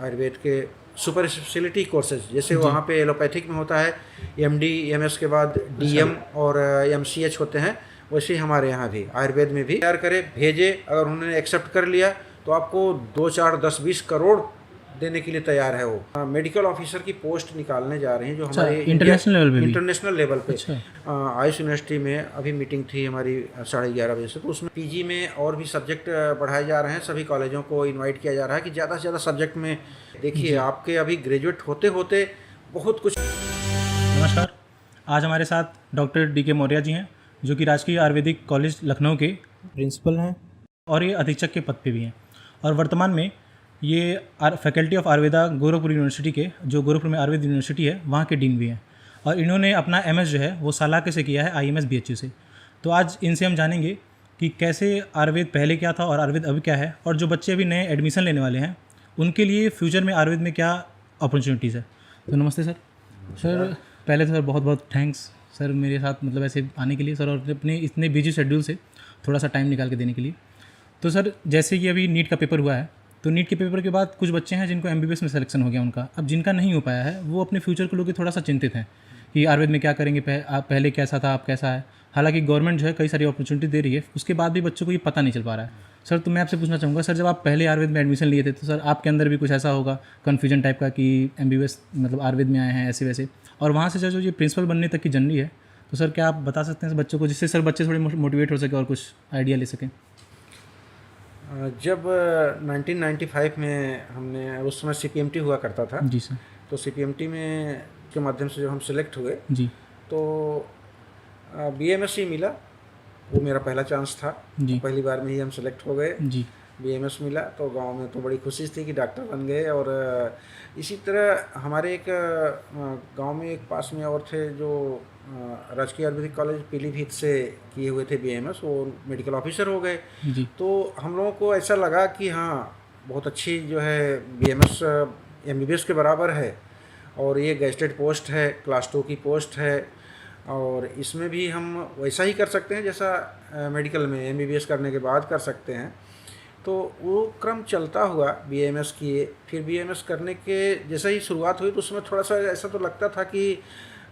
आयुर्वेद के super speciality courses, जैसे वहाँ पे एलोपैथिक में होता है MD MS के बाद DM और MCH होते हैं, वैसे ही हमारे यहाँ भी आयुर्वेद में भी तैयार करे भेजे। अगर उन्होंने एक्सेप्ट कर लिया तो आपको 2 4 10 20 करोड़ देने के लिए तैयार है वो। मेडिकल ऑफिसर की पोस्ट निकालने जा रहे हैं जो हमारे इंटरनेशनल लेवल पे भी? इंटरनेशनल लेवल पे। अच्छा। आयुष यूनिवर्सिटी में अभी मीटिंग थी हमारी 11:30 बजे से, तो उसमें PG में और भी सब्जेक्ट बढ़ाए जा रहे हैं। सभी कॉलेजों को इनवाइट किया जा रहा है कि ज़्यादा से ज़्यादा सब्जेक्ट में देखिए, आपके अभी ग्रेजुएट होते होते बहुत कुछ। नमस्कार, आज हमारे साथ डॉक्टर DK मौर्य जी हैं, जो कि राजकीय आयुर्वेदिक कॉलेज लखनऊ के प्रिंसिपल हैं और ये अधीक्षक के पद पे भी हैं, और वर्तमान में ये faculty of Ayurveda Gorakhpur university के, जो गोरखपुर में आयुर्वेद यूनिवर्सिटी है, वहाँ के डीन भी हैं। और इन्होंने अपना MS जो है वो सालाके से किया है, IMS BHU से। तो आज इनसे हम जानेंगे कि कैसे आयुर्वेद पहले क्या था और आयुर्वेद अभी क्या है, और जो बच्चे अभी नए एडमिशन लेने वाले हैं उनके लिए फ्यूचर में आयुर्वेद में क्या अपॉर्चुनिटीज़ है। तो नमस्ते सर। सर पहले तो सर बहुत बहुत थैंक्स सर मेरे साथ मतलब ऐसे आने के लिए सर, और अपने इतने बिजी शेड्यूल से थोड़ा सा टाइम निकाल के देने के लिए। तो सर जैसे कि अभी नीट का पेपर हुआ है, तो नीट के पेपर के बाद कुछ बच्चे हैं जिनको MBBS में सिलेक्शन हो गया उनका। अब जिनका नहीं हो पाया है वो अपने फ्यूचर को लेकर थोड़ा सा चिंतित हैं कि आयुर्वेद में क्या करेंगे, आप पहले कैसा था, आप कैसा है। हालांकि गवर्नमेंट जो है कई सारी अपॉर्चुनिटी दे रही है, उसके बाद भी बच्चों को ये पता नहीं चल पा रहा है। सर तो मैं आपसे पूछना चाहूँगा सर, जब आप पहले आयुर्वेद में एडमिशन लिए थे तो सर आपके अंदर भी कुछ ऐसा होगा कन्फ्यूजन टाइप का कि MBBS मतलब आयुर्वेद में आए हैं ऐसे वैसे, और वहाँ से सर जो ये प्रिंसिपल बनने तक की जर्नी है, तो सर क्या आप बता सकते हैं बच्चों को, जिससे सर बच्चे थोड़े मोटिवेट हो सके और कुछ आइडिया ले सकें। जब 1995 में हमने, उस समय CPMT हुआ करता था जी सर। तो CPMT में के माध्यम से जब हम सिलेक्ट हुए जी। तो BMS मिला, वो मेरा पहला चांस था जी। पहली बार में ही हम सिलेक्ट हो गए। जी। BMS मिला तो गांव में तो बड़ी खुशी थी कि डॉक्टर बन गए। और इसी तरह हमारे एक गांव में एक पास में और थे जो राजकीय आयुर्वेदिक कॉलेज पीलीभीत से किए हुए थे BMS, वो मेडिकल ऑफिसर हो गए। जी। तो हम लोगों को ऐसा लगा कि हाँ बहुत अच्छी जो है BMS MBBS के बराबर है, और ये गेस्टेड पोस्ट है, क्लास 2 की पोस्ट है, और इसमें भी हम वैसा ही कर सकते हैं जैसा मेडिकल में MBBS करने के बाद कर सकते हैं। तो वो क्रम चलता हुआ BMS किए, फिर BMS करने के जैसे ही शुरुआत हुई तो उसमें थोड़ा सा ऐसा तो लगता था कि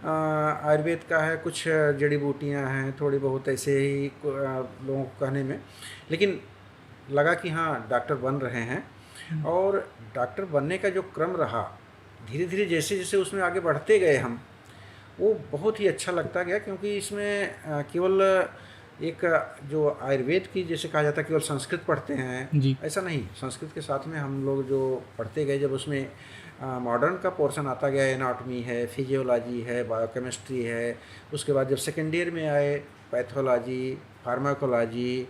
आयुर्वेद का है, कुछ जड़ी बूटियाँ हैं, थोड़ी बहुत ऐसे ही लोगों को कहने में, लेकिन लगा कि हाँ डॉक्टर बन रहे हैं। और डॉक्टर बनने का जो क्रम रहा, धीरे धीरे जैसे जैसे उसमें आगे बढ़ते गए हम, वो बहुत ही अच्छा लगता गया, क्योंकि इसमें केवल एक जो आयुर्वेद की जैसे कहा जाता है केवल संस्कृत पढ़ते हैं, जी। ऐसा नहीं। संस्कृत के साथ में हम लोग जो पढ़ते गए, जब उसमें मॉडर्न का पोर्शन आता गया, एनाटॉमी है, फिजियोलॉजी है, बायोकेमिस्ट्री है, उसके बाद जब सेकेंड ईयर में आए पैथोलॉजी, फार्माकोलॉजी,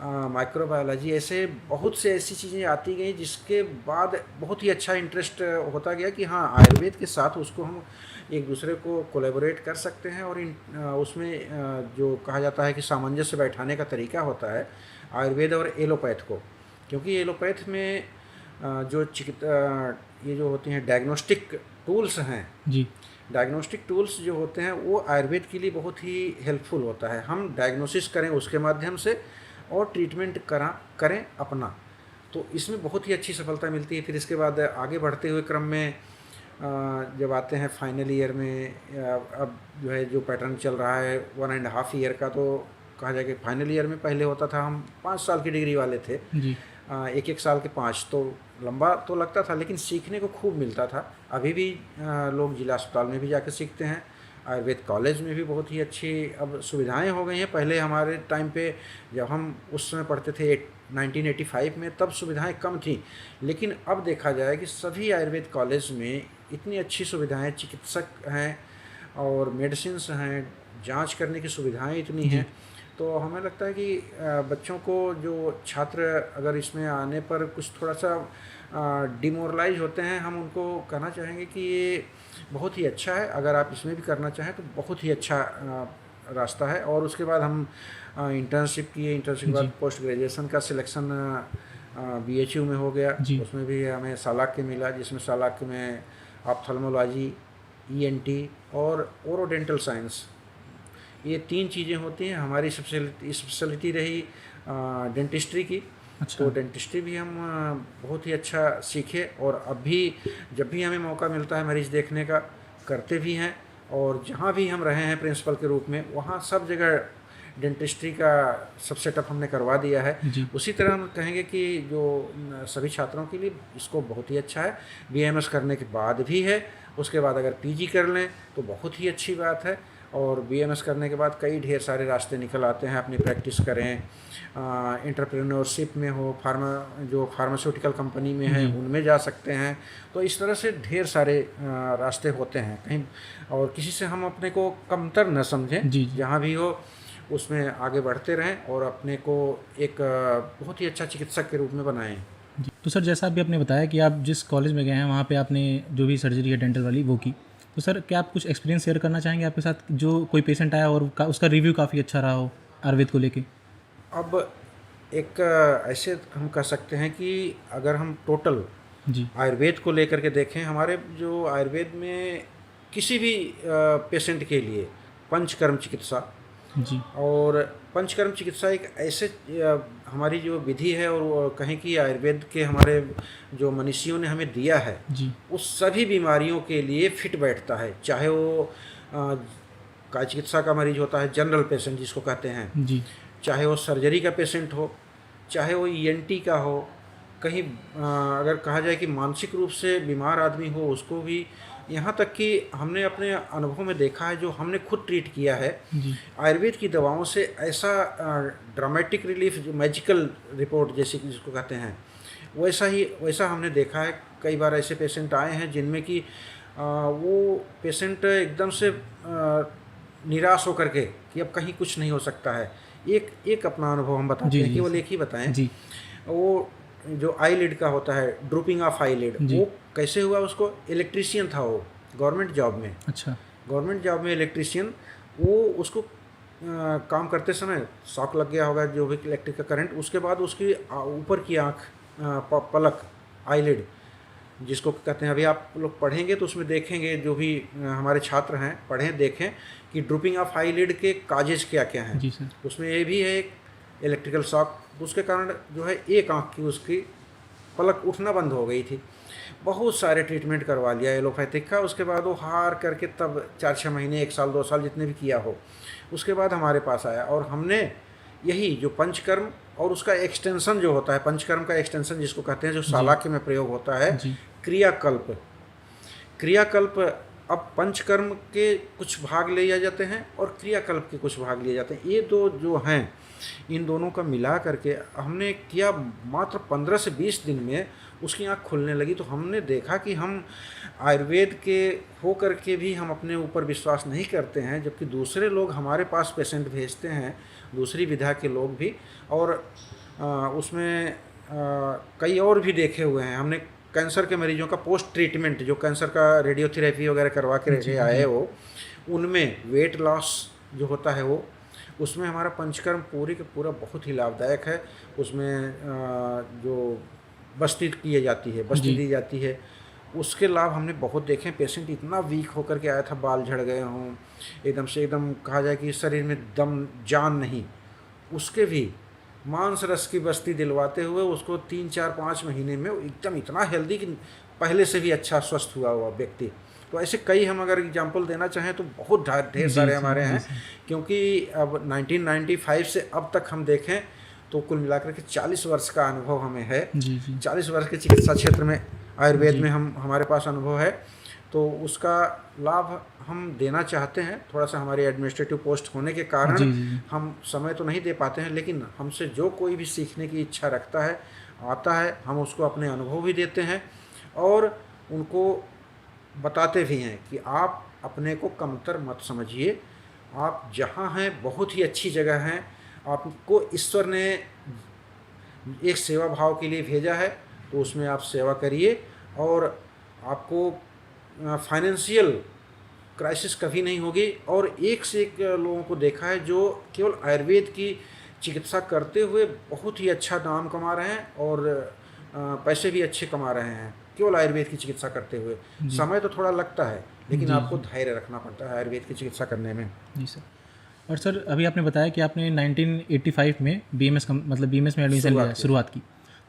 माइक्रोबायोलॉजी, ऐसे बहुत से ऐसी चीज़ें आती गई, जिसके बाद बहुत ही अच्छा इंटरेस्ट होता गया कि हाँ आयुर्वेद के साथ उसको हम एक दूसरे को कोलैबोरेट कर सकते हैं। और उसमें जो कहा जाता है कि सामंजस्य बैठाने का तरीका होता है आयुर्वेद और एलोपैथ को, क्योंकि एलोपैथ में जो ये जो होती हैं डायग्नोस्टिक टूल्स हैं जी। डायग्नोस्टिक टूल्स जो होते हैं वो आयुर्वेद के लिए बहुत ही हेल्पफुल होता है। हम डायग्नोसिस करें उसके माध्यम से और ट्रीटमेंट करें अपना, तो इसमें बहुत ही अच्छी सफलता मिलती है। फिर इसके बाद आगे बढ़ते हुए क्रम में जब आते हैं फाइनल ईयर में, अब जो है जो पैटर्न चल रहा है 1.5 ईयर का, तो कहा जाए कि फाइनल ईयर में पहले होता था, हम 5 साल की डिग्री वाले थे, जी। 1-1 साल के 5, तो लंबा तो लगता था लेकिन सीखने को खूब मिलता था। अभी भी लोग जिला अस्पताल में भी जाकर सीखते हैं, आयुर्वेद कॉलेज में भी बहुत ही अच्छी अब सुविधाएं हो गई हैं। पहले हमारे टाइम पे जब हम उस समय पढ़ते थे 1985 में, तब सुविधाएं कम थी, लेकिन अब देखा जाए कि सभी आयुर्वेद कॉलेज में इतनी अच्छी सुविधाएं, चिकित्सक हैं और मेडिसिन्स हैं, जांच करने की सुविधाएं इतनी हैं। तो हमें लगता है कि बच्चों को, जो छात्र अगर इसमें आने पर कुछ थोड़ा सा डिमोरलाइज होते हैं, हम उनको कहना चाहेंगे कि ये बहुत ही अच्छा है। अगर आप इसमें भी करना चाहें तो बहुत ही अच्छा रास्ता है। और उसके बाद हम इंटर्नशिप किए, इंटर्नशिप के बाद पोस्ट ग्रेजुएशन का सिलेक्शन BHU में हो गया। उसमें भी हमें सालाक्य मिला, जिसमें सालाक्य में ऑप्थेल्मोलॉजी, ENT और ओरोडेंटल साइंस, ये 3 चीज़ें होती हैं। हमारी स्पेशलिटी रही डेंटिस्ट्री की, अच्छा। तो डेंटिस्ट्री भी हम बहुत ही अच्छा सीखे, और अब भी जब भी हमें मौका मिलता है मरीज़ देखने का करते भी हैं। और जहाँ भी हम रहे हैं प्रिंसिपल के रूप में, वहाँ सब जगह डेंटिस्ट्री का सब सेटअप हमने करवा दिया है। जी। उसी तरह हम कहेंगे कि जो सभी छात्रों के लिए इसको बहुत ही अच्छा है। बीएमएस करने के बाद भी है, उसके बाद अगर पीजी कर लें तो बहुत ही अच्छी बात है। और बीएमएस करने के बाद कई ढेर सारे रास्ते निकल आते हैं, अपनी प्रैक्टिस करें, एंटरप्रेन्योरशिप में हो, जो फार्मास्यूटिकल कंपनी में है जी। उनमें जा सकते हैं। तो इस तरह से ढेर सारे रास्ते होते हैं कहीं, और किसी से हम अपने को कमतर न समझें। जी, जी। जहाँ भी हो उसमें आगे बढ़ते रहें और अपने को एक बहुत ही अच्छा चिकित्सक के रूप में बनाएं। जी। तो सर जैसा अभी आपने बताया कि आप जिस कॉलेज में गए हैं वहाँ पे आपने जो भी सर्जरी है डेंटल वाली वो की, तो सर क्या आप कुछ एक्सपीरियंस शेयर करना चाहेंगे आपके साथ, जो कोई पेशेंट आया और उसका रिव्यू काफ़ी अच्छा रहा हो आयुर्वेद को लेके? अब एक ऐसे हम कह सकते हैं कि अगर हम टोटल जी। आयुर्वेद को लेकर के देखें, हमारे जो आयुर्वेद में किसी भी पेशेंट के लिए पंचकर्म चिकित्सा, जी। और पंचकर्म चिकित्सा एक ऐसे हमारी जो विधि है, और वो कहें कि आयुर्वेद के हमारे जो मनीषियों ने हमें दिया है, जी। उस सभी बीमारियों के लिए फिट बैठता है। चाहे वो काय चिकित्सा का मरीज होता है, जनरल पेशेंट जिसको कहते हैं, जी। चाहे वो सर्जरी का पेशेंट हो, चाहे वो ईएनटी का हो, कहीं अगर कहा जाए कि मानसिक रूप से बीमार आदमी हो उसको भी, यहाँ तक कि हमने अपने अनुभव में देखा है, जो हमने खुद ट्रीट किया है जी। आयुर्वेद की दवाओं से, ऐसा ड्रामेटिक रिलीफ, जो मैजिकल रिपोर्ट जैसे कि जिसको कहते हैं, वैसा हमने देखा है। कई बार ऐसे पेशेंट आए हैं जिनमें कि वो पेशेंट एकदम से निराश होकर के कि अब कहीं कुछ नहीं हो सकता है। एक अपना अनुभव हम बताते जी, हैं, जी, केवल जी। एक ही बताएं। जी। वो जो आईलिड का होता है, ड्रूपिंग ऑफ आईलिड, जी। वो कैसे हुआ? उसको इलेक्ट्रीशियन था वो, गवर्नमेंट जॉब में, अच्छा। गवर्नमेंट जॉब में इलेक्ट्रीशियन। वो उसको काम करते समय शॉक लग गया होगा, जो भी इलेक्ट्रिक का करंट, उसके बाद उसकी ऊपर की आँख, पलक, आईलिड जिसको कहते हैं, अभी आप लोग पढ़ेंगे तो उसमें देखेंगे, जो भी हमारे छात्र हैं पढ़ें देखें कि ड्रूपिंग ऑफ आईलिड के काजेज क्या क्या हैं। जी सर। उसमें ये भी है एक इलेक्ट्रिकल शॉक, उसके कारण जो है एक आँख की उसकी पलक उठना बंद हो गई थी। बहुत सारे ट्रीटमेंट करवा लिया एलोपैथिक का, उसके बाद वो हार करके तब 4-6 महीने, 1 साल 2 साल जितने भी किया हो, उसके बाद हमारे पास आया। और हमने यही जो पंचकर्म और उसका एक्सटेंशन जो होता है, पंचकर्म का एक्सटेंशन जिसको कहते हैं, जो सालाके में प्रयोग होता है, जी। क्रियाकल्प। क्रियाकल्प, अब पंचकर्म के कुछ भाग ले जाते हैं और क्रियाकल्प के कुछ भाग लिए जाते हैं। ये दो जो हैं, इन दोनों का मिला करके हमने किया। मात्र 15 से 20 दिन में उसकी आँख खुलने लगी। तो हमने देखा कि हम आयुर्वेद के हो करके भी हम अपने ऊपर विश्वास नहीं करते हैं, जबकि दूसरे लोग हमारे पास पेशेंट भेजते हैं, दूसरी विधा के लोग भी, और उसमें कई और भी देखे हुए हैं हमने। कैंसर के मरीजों का पोस्ट ट्रीटमेंट, जो कैंसर का रेडियोथेरेपी वगैरह करवा के रखे आए वो, उनमें वेट लॉस जो होता है वो, उसमें हमारा पंचकर्म पूरी का पूरा बहुत ही लाभदायक है। उसमें जो बस्ती की जाती है, बस्ती दी जाती है, उसके लाभ हमने बहुत देखे। पेशेंट इतना वीक होकर के आया था, बाल झड़ गए हों, एकदम से, एकदम कहा जाए कि शरीर में दम जान नहीं, उसके भी मांस रस की बस्ती दिलवाते हुए उसको 3-4-5 महीने में एकदम इतना हेल्दी कि पहले से भी अच्छा स्वस्थ हुआ व्यक्ति। तो ऐसे कई हम अगर एग्जांपल देना चाहें तो बहुत ढेर सारे हमारे हैं, क्योंकि अब 1995 से अब तक हम देखें तो कुल मिलाकर के 40 वर्ष का अनुभव हमें है। 40 वर्ष के चिकित्सा क्षेत्र में, आयुर्वेद में हमारे पास अनुभव है। तो उसका लाभ हम देना चाहते हैं। थोड़ा सा हमारी एडमिनिस्ट्रेटिव पोस्ट होने के कारण हम समय तो नहीं दे पाते हैं, लेकिन हमसे जो कोई भी सीखने की इच्छा रखता है, आता है, हम उसको अपने अनुभव भी देते हैं और उनको बताते भी हैं कि आप अपने को कमतर मत समझिए। आप जहाँ हैं बहुत ही अच्छी जगह हैं। आपको ईश्वर ने एक सेवा भाव के लिए भेजा है, तो उसमें आप सेवा करिए। और आपको फाइनेंशियल क्राइसिस कभी नहीं होगी। और एक से एक लोगों को देखा है जो केवल आयुर्वेद की चिकित्सा करते हुए बहुत ही अच्छा नाम कमा रहे हैं और पैसे भी अच्छे कमा रहे हैं, केवल आयुर्वेद की चिकित्सा करते हुए। समय तो थोड़ा लगता है, लेकिन आपको धैर्य रखना पड़ता है आयुर्वेद की चिकित्सा करने में। जी सर। और सर अभी आपने बताया कि आपने 1985 में बीएमएस मतलब बीएमएस में एडमिशन लिया, शुरुआत की।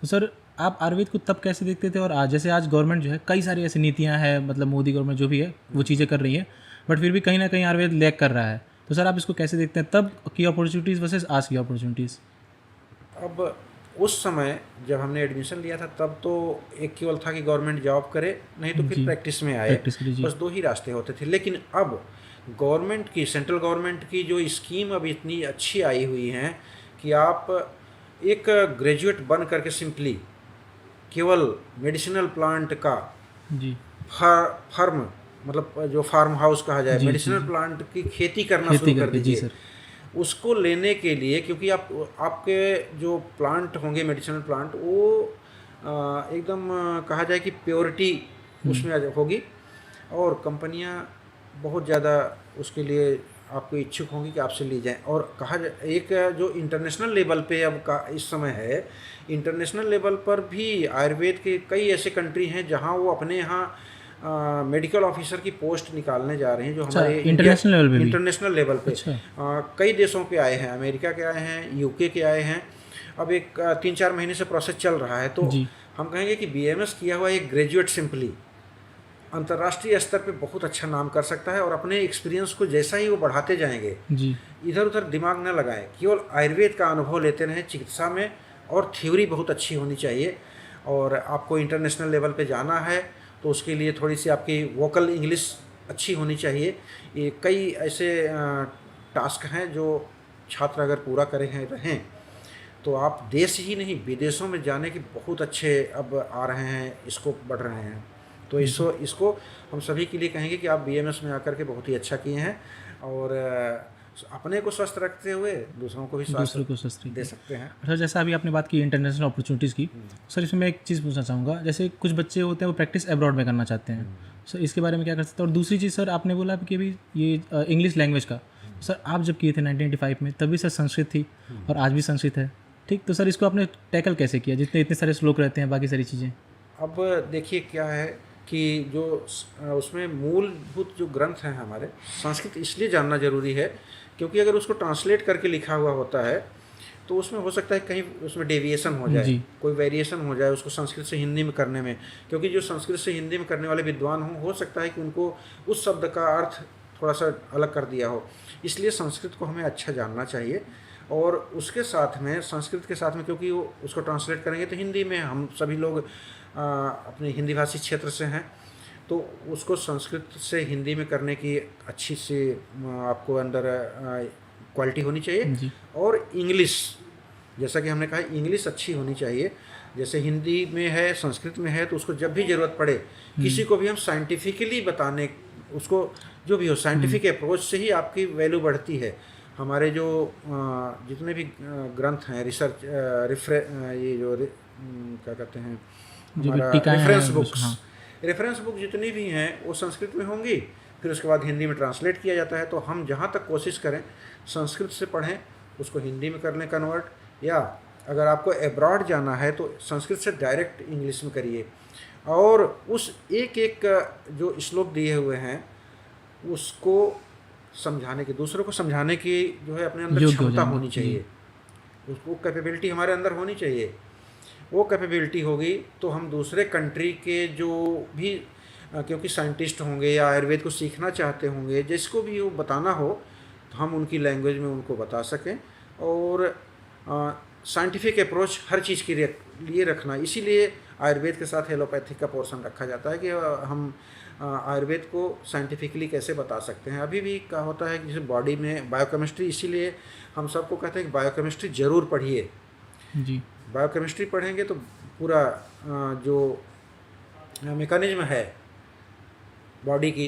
तो सर आप आयुर्वेद को तब कैसे देखते थे, और आज जैसे आज गवर्नमेंट जो है कई सारी ऐसी नीतियाँ हैं, मतलब मोदी गवर्नमेंट जो भी है वो चीज़ें कर रही है, बट फिर भी कहीं ना कहीं आयुर्वेद लैग कर रहा है, तो सर आप इसको कैसे देखते हैं, तब की अपॉर्चुनिटीज़ वर्सेस आज की अपॉर्चुनिटीज़? अब उस समय जब हमने एडमिशन लिया था तब तो एक केवल था कि गवर्नमेंट जॉब करे, नहीं तो फिर जी, प्रैक्टिस में आए। प्रैक्टिस के लिए जी। बस दो ही रास्ते होते थे। लेकिन अब गवर्नमेंट की, सेंट्रल गवर्नमेंट की जो स्कीम अब इतनी अच्छी आई हुई हैं कि आप एक ग्रेजुएट बन करके सिंपली केवल मेडिसिनल प्लांट का जी फार्म, मतलब जो फार्म हाउस कहा जाए, जी जी मेडिसिनल जी, प्लांट की खेती करना खेती शुरू कर करके जी दीजिए। सर। उसको लेने के लिए, क्योंकि आप आपके जो प्लांट होंगे मेडिसिनल प्लांट, वो एकदम कहा जाए कि प्योरिटी उसमें होगी, और कंपनियां बहुत ज़्यादा उसके लिए आपको इच्छुक होंगी कि आपसे ली जाएं। और कहा जाए एक जो इंटरनेशनल लेवल पे अब का इस समय है, इंटरनेशनल लेवल पर भी आयुर्वेद के कई ऐसे कंट्री हैं जहां वो अपने यहाँ मेडिकल ऑफिसर की पोस्ट निकालने जा रहे हैं, जो अच्छा, हमारे इंडिया इंटरनेशनल लेवल पे भी? इंटरनेशनल लेवल पे अच्छा। कई देशों के आए हैं, अमेरिका के आए हैं, यूके के आए हैं। अब एक 3-4 महीने से प्रोसेस चल रहा है। तो जी हम कहेंगे कि बीएमएस किया हुआ एक ग्रेजुएट सिंपली अंतर्राष्ट्रीय स्तर पे बहुत अच्छा नाम कर सकता है, और अपने एक्सपीरियंस को जैसा ही वो बढ़ाते जाएंगे, जी इधर उधर दिमाग न लगाएं, केवल आयुर्वेद का अनुभव लेते रहें चिकित्सा में। और थ्योरी बहुत अच्छी होनी चाहिए। और आपको इंटरनेशनल लेवल पे जाना है तो उसके लिए थोड़ी सी आपकी वोकल इंग्लिश अच्छी होनी चाहिए। ये कई ऐसे टास्क हैं जो छात्र अगर पूरा करें हैं रहें तो आप देश ही नहीं विदेशों में जाने के बहुत अच्छे अब आ रहे हैं, स्कोप बढ़ रहे हैं। तो इसको हम सभी के लिए कहेंगे कि आप बीएमएस में आकर के बहुत ही अच्छा किए हैं, और अपने को स्वस्थ रखते हुए दूसरों को भी दूसरों स्वास्थ्य को सस्ती दे सकते हैं। अच्छा, जैसा अभी आपने बात की इंटरनेशनल अपॉर्चुनिटीज़ की, सर इसमें मैं एक चीज़ पूछना चाहूँगा। जैसे कुछ बच्चे होते हैं वो प्रैक्टिस अब्रॉड में करना चाहते हैं, सर इसके बारे में क्या कर सकते हैं? और दूसरी चीज़ सर, आपने बोला कि अभी ये इंग्लिश लैंग्वेज का, सर आप जब किए थे 1985 में तभी सर संस्कृत थी और आज भी संस्कृत है, ठीक? तो सर इसको आपने टैकल कैसे किया, जितने इतने सारे श्लोक रहते हैं, बाकी सारी चीज़ें? अब देखिए क्या है कि जो उसमें मूलभूत जो ग्रंथ हैं हमारे, संस्कृत इसलिए जानना जरूरी है क्योंकि अगर उसको ट्रांसलेट करके लिखा हुआ होता है तो उसमें हो सकता है कहीं उसमें डेविएशन हो जाए, जी कोई वेरिएशन हो जाए उसको संस्कृत से हिंदी में करने में। क्योंकि जो संस्कृत से हिंदी में करने वाले विद्वान हों, हो सकता है कि उनको उस शब्द का अर्थ थोड़ा सा अलग कर दिया हो। इसलिए संस्कृत को हमें अच्छा जानना चाहिए। और उसके साथ में, संस्कृत के साथ में, क्योंकि वो उसको ट्रांसलेट करेंगे तो हिंदी में, हम सभी लोग अपने हिंदी भाषी क्षेत्र से हैं, तो उसको संस्कृत से हिंदी में करने की अच्छी सी आपको अंदर क्वालिटी होनी चाहिए। जी और इंग्लिश, जैसा कि हमने कहा, इंग्लिश अच्छी होनी चाहिए। जैसे हिंदी में है, संस्कृत में है, तो उसको जब भी ज़रूरत पड़े किसी को भी हम साइंटिफिकली बताने, उसको जो भी हो साइंटिफिक अप्रोच से ही आपकी वैल्यू बढ़ती है। हमारे जो जितने भी ग्रंथ हैं, रिसर्च ये जो क्या कहते हैं, जो भी हमारा टीकाएँ रेफरेंस हैं बुक्स, हाँ रेफरेंस बुक जितनी भी हैं वो संस्कृत में होंगी, फिर उसके बाद हिंदी में ट्रांसलेट किया जाता है। तो हम जहाँ तक कोशिश करें संस्कृत से पढ़ें, उसको हिंदी में कर लें कन्वर्ट, या अगर आपको अब्रॉड जाना है तो संस्कृत से डायरेक्ट इंग्लिश में करिए। और उस एक एक जो श्लोक दिए हुए हैं उसको समझाने की, दूसरों को समझाने की जो है अपने अंदर योग्य हो क्षमता जाएंगे होनी जी चाहिए, उसको कैपेबिलिटी हमारे अंदर होनी चाहिए। वो कैपेबिलिटी होगी तो हम दूसरे कंट्री के जो भी क्योंकि साइंटिस्ट होंगे या आयुर्वेद को सीखना चाहते होंगे, जिसको भी वो बताना हो तो हम उनकी लैंग्वेज में उनको बता सकें। और साइंटिफिक अप्रोच हर चीज़ के लिए रखना, इसीलिए आयुर्वेद के साथ एलोपैथिक का पोर्शन रखा जाता है कि हम आयुर्वेद को साइंटिफिकली कैसे बता सकते हैं। अभी भी क्या होता है कि जैसे बॉडी में बायोकेमिस्ट्री, इसीलिए हम सबको कहते हैं कि बायोकेमिस्ट्री ज़रूर पढ़िए। जी बायोकेमिस्ट्री पढ़ेंगे तो पूरा जो मैकेनिज्म है बॉडी की